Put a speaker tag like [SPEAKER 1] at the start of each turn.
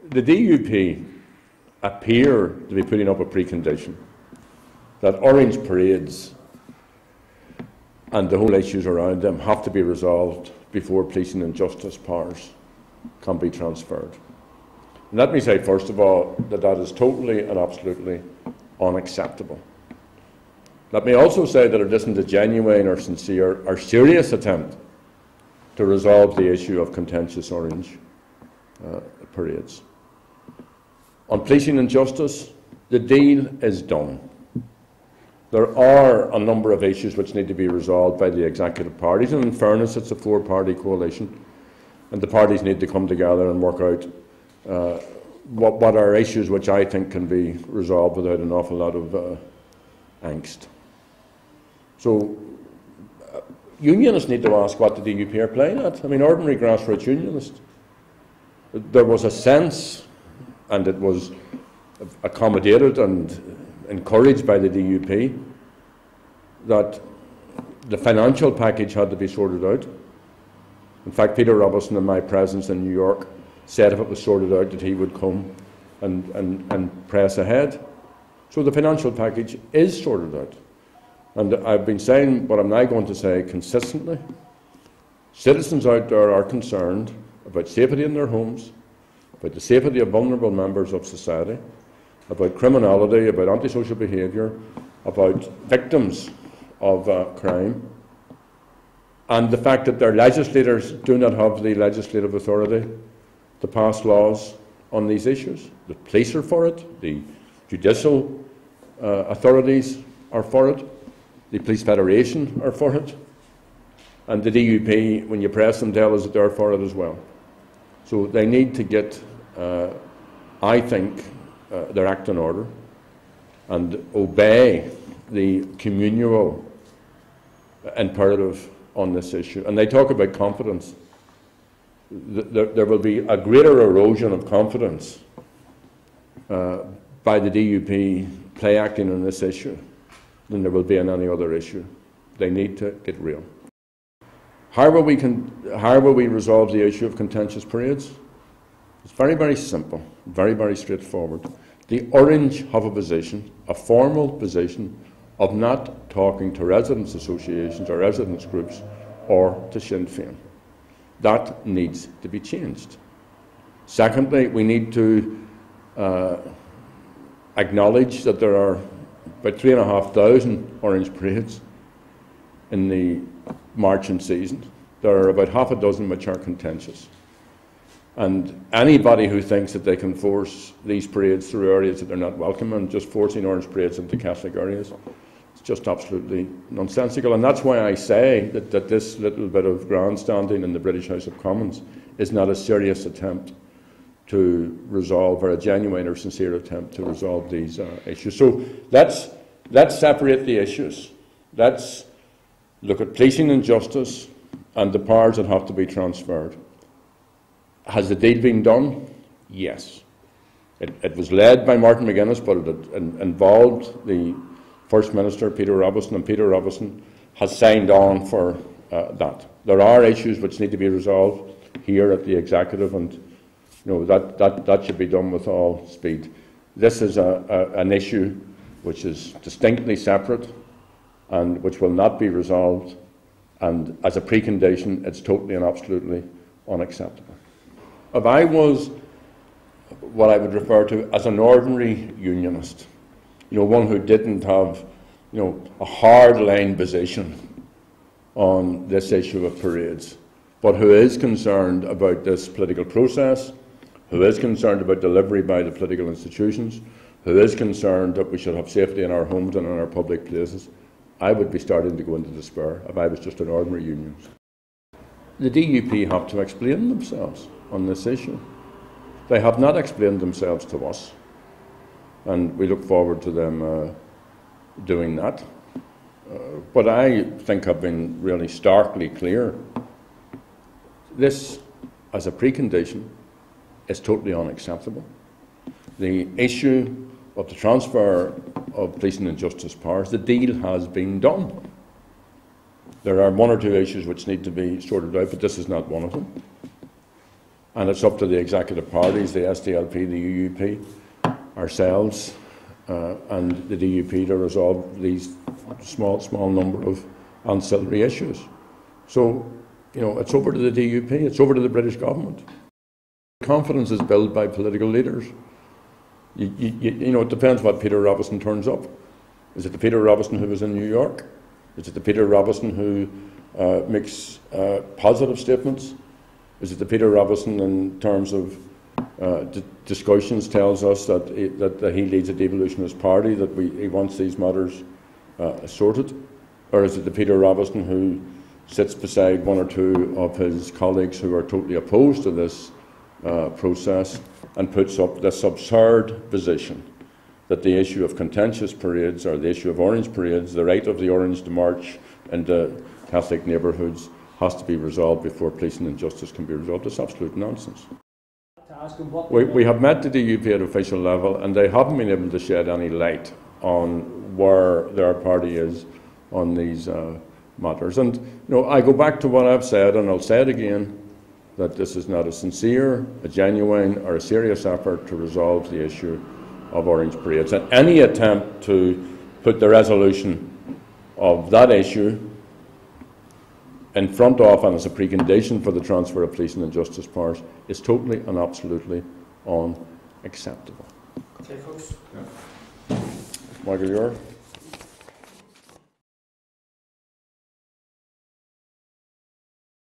[SPEAKER 1] The DUP appear to be putting up a precondition that orange parades and the whole issues around them have to be resolved before policing and justice powers can be transferred. And let me say, first of all, that that is totally and absolutely unacceptable. Let me also say that it isn't a genuine or sincere or serious attempt to resolve the issue of contentious orange parades. On policing and justice, the deal is done. There are a number of issues which need to be resolved by the executive parties, and in fairness, it's a four-party coalition, and the parties need to come together and work out what are issues which I think can be resolved without an awful lot of angst. So, unionists need to ask what the DUP are playing at. I mean, ordinary grassroots unionists. There was a sense, and it was accommodated and encouraged by the DUP, that the financial package had to be sorted out. In fact, Peter Robertson, in my presence in New York, said if it was sorted out that he would come and press ahead. So the financial package is sorted out. And I've been saying what I'm now going to say consistently. Citizens out there are concerned about safety in their homes, about the safety of vulnerable members of society, about criminality, about antisocial behaviour, about victims of crime, and the fact that their legislators do not have the legislative authority to pass laws on these issues. The police are for it, the judicial authorities are for it, the Police Federation are for it, and the DUP, when you press them, tell us that they're for it as well. So they need to get, I think, their act in order and obey the communal imperative on this issue. And they talk about confidence. There will be a greater erosion of confidence by the DUP play acting on this issue than there will be on any other issue. They need to get real. How will we resolve the issue of contentious parades? It's very, very simple, very, very straightforward. The Orange have a position, a formal position, of not talking to residents' associations or residents' groups or to Sinn Fein. That needs to be changed. Secondly, we need to acknowledge that there are about 3,500 orange parades in the marching season. There are about half a dozen which are contentious. And anybody who thinks that they can force these parades through areas that they're not welcome and just forcing orange parades into Catholic areas, it's just absolutely nonsensical. And that's why I say that this little bit of grandstanding in the British House of Commons is not a serious attempt to resolve, or a genuine or sincere attempt to resolve these issues. So let's separate the issues. Let's look at policing and justice and the powers that have to be transferred. Has the deal been done? Yes. It was led by Martin McGuinness, but it involved the First Minister, Peter Robertson, and Peter Robertson has signed on for that. There are issues which need to be resolved here at the Executive, and that should be done with all speed. This is an issue which is distinctly separate and which will not be resolved, and as a precondition, it's totally and absolutely unacceptable. If I was what I would refer to as an ordinary unionist, one who didn't have, a hard-line position on this issue of parades, but who is concerned about this political process, who is concerned about delivery by the political institutions, who is concerned that we should have safety in our homes and in our public places, I would be starting to go into despair if I was just an ordinary unionist. The DUP have to explain themselves on this issue. They have not explained themselves to us, and we look forward to them doing that. But I think I've been really starkly clear. This, as a precondition, is totally unacceptable. The issue of the transfer of policing and justice powers, the deal has been done. There are one or two issues which need to be sorted out, but this is not one of them. and it's up to the executive parties, the SDLP, the UUP, ourselves, and the DUP to resolve these small number of ancillary issues. So, you know, it's over to the DUP, it's over to the British government. Confidence is built by political leaders. You know, it depends what Peter Robinson turns up. Is it the Peter Robinson who was in New York? Is it the Peter Robinson who makes positive statements? Is it the Peter Robinson in terms of discussions tells us that he leads a devolutionist party, that he wants these matters sorted? Or is it the Peter Robinson who sits beside one or two of his colleagues who are totally opposed to this process and puts up this absurd position that the issue of contentious parades, or the issue of orange parades, the right of the orange to march into Catholic neighbourhoods, has to be resolved before policing and justice can be resolved? It's absolute nonsense. We have met the DUP at official level, and they haven't been able to shed any light on where their party is on these matters. And you know, I go back to what I've said, and I'll say it again, that this is not a sincere, a genuine, or a serious effort to resolve the issue of orange parades. And any attempt to put the resolution of that issue in front of and as a precondition for the transfer of policing and justice powers is totally and absolutely unacceptable.
[SPEAKER 2] Okay, folks.
[SPEAKER 1] Michael, you're